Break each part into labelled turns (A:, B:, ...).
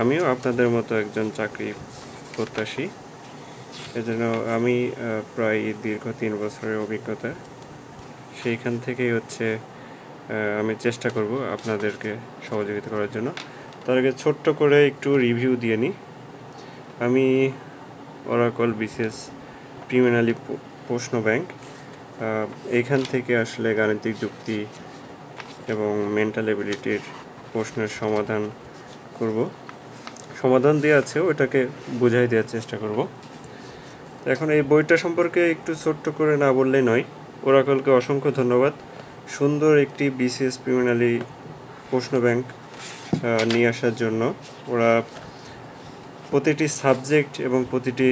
A: আমিও আপনাদের মতো একজন চাকরি প্রত্যাশী। এজন্য আমি প্রায় দীর্ঘ 3 বছরের অভিজ্ঞতা। সেইখান থেকেই আমি চেষ্টা করব আপনাদেরকে সহযোগিতা করার জন্য। তার আগে ছোট্ট করে একটু রিভিউ দিয়ে নিই। আমি ওরাকল বিসিএস প্রিলিমিনারি প্রশ্ন ব্যাংক, এইখান থেকে আসলে গাণিতিক যুক্তি এবং মেন্টাল এবিলিটির প্রশ্নের সমাধান করব। সমাধান দেওয়া আছে, ওটাকে বুঝাই দেওয়ার চেষ্টা করব। এখন এই বইটা সম্পর্কে একটু ছোট্ট করে না বললেই নয়। ওরাকলকে অসংখ্য ধন্যবাদ সুন্দর একটি বিসিএস প্রিলিমিনারি প্রশ্ন ব্যাংক নিয়ে আসার জন্য। ওরা প্রতিটি সাবজেক্ট এবং প্রতিটি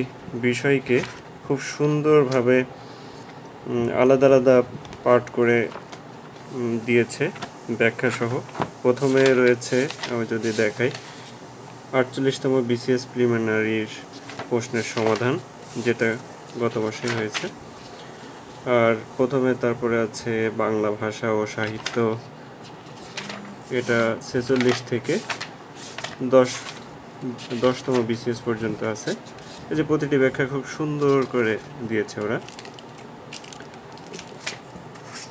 A: বিষয়কে খুব সুন্দরভাবে আলাদা আলাদা পার্ট করে দিয়েছে ব্যাখ্যাসহ। প্রথমে রয়েছে, আমি যদি দেখাই, 48তম বিসিএস প্রিলিমিনারির প্রশ্নের সমাধান, যেটা গত বছর হয়েছে। আর তারপরে আছে বাংলা ভাষা ও সাহিত্য, এটা 46 থেকে 10তম বিসিএস পর্যন্ত আছে। এই যে প্রতিটি ব্যাখ্যা খুব সুন্দর করে দিয়েছে ওরা।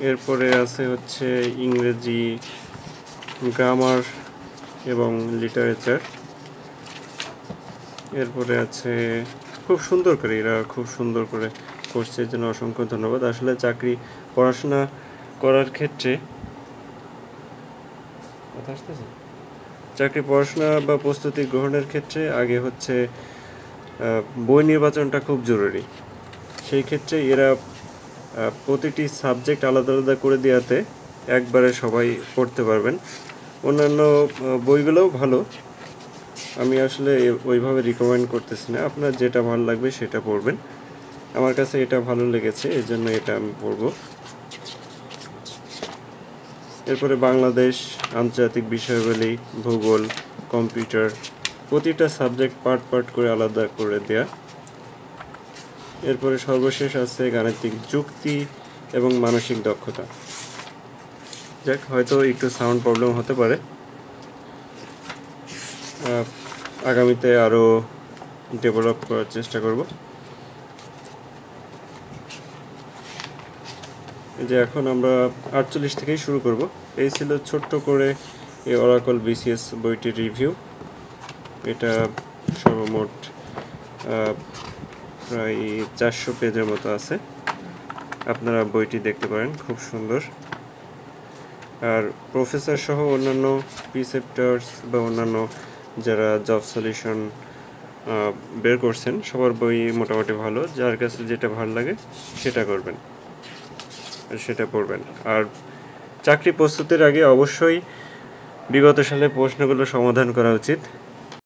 A: এরপরে আছে ইংরেজি গ্রামার এবং লিটারেচার। এরপরে আছে খুব সুন্দর করে করছে, এর জন্য অসংখ্য ধন্যবাদ। আসলে পড়াশোনা করার ক্ষেত্রে পড়াশোনা বা প্রস্তুতি গ্রহণের ক্ষেত্রে আগে বই নির্বাচনটা খুব জরুরি। সেই ক্ষেত্রে এরা প্রতিটি সাবজেক্ট আলাদা আলাদা করে দেওয়াতে একবারে সবাই পড়তে পারবেন। অন্যান্য বইগুলোও ভালো, আমি আসলে ওইভাবে রিকমেন্ড করতেছি না। আপনার যেটা ভালো লাগবে সেটা পড়বেন। আমার কাছে এটা ভালো লেগেছে, এই জন্য এটা আমি পড়ব। এরপরে বাংলাদেশ, আন্তর্জাতিক বিষয়াবলী, ভূগোল, কম্পিউটার, প্রতিটা সাবজেক্ট পার্ট করে আলাদা করে দেয়া। এরপরে সর্বশেষ আছে গাণিতিক যুক্তি এবং মানসিক দক্ষতা। হয়তো একটু সাউন্ড প্রবলেম হতে পারে, আগামীতে আরও ডেভেলপ করার চেষ্টা করব। এখন আমরা 48 থেকেই শুরু করব। এই ছিল ছোট্ট করে এই ওরাকল বিসিএস বইটির রিভিউ। এটা সর্বমোট প্রায় 400 পেজের মতো আছে। আপনারা বইটি দেখতে পারেন, খুব সুন্দর। আর প্রফেসর সহ অন্যান্য প্রিসেপ্টার্স বা অন্যান্য যারা জব সলিউশন বের করছেন, সবার বই মোটামুটি ভালো। যার কাছে যেটা ভালো লাগে সেটা পড়বেন। আর চাকরি প্রস্তুতির আগে অবশ্যই বিগত সালের প্রশ্নগুলো সমাধান করা উচিত।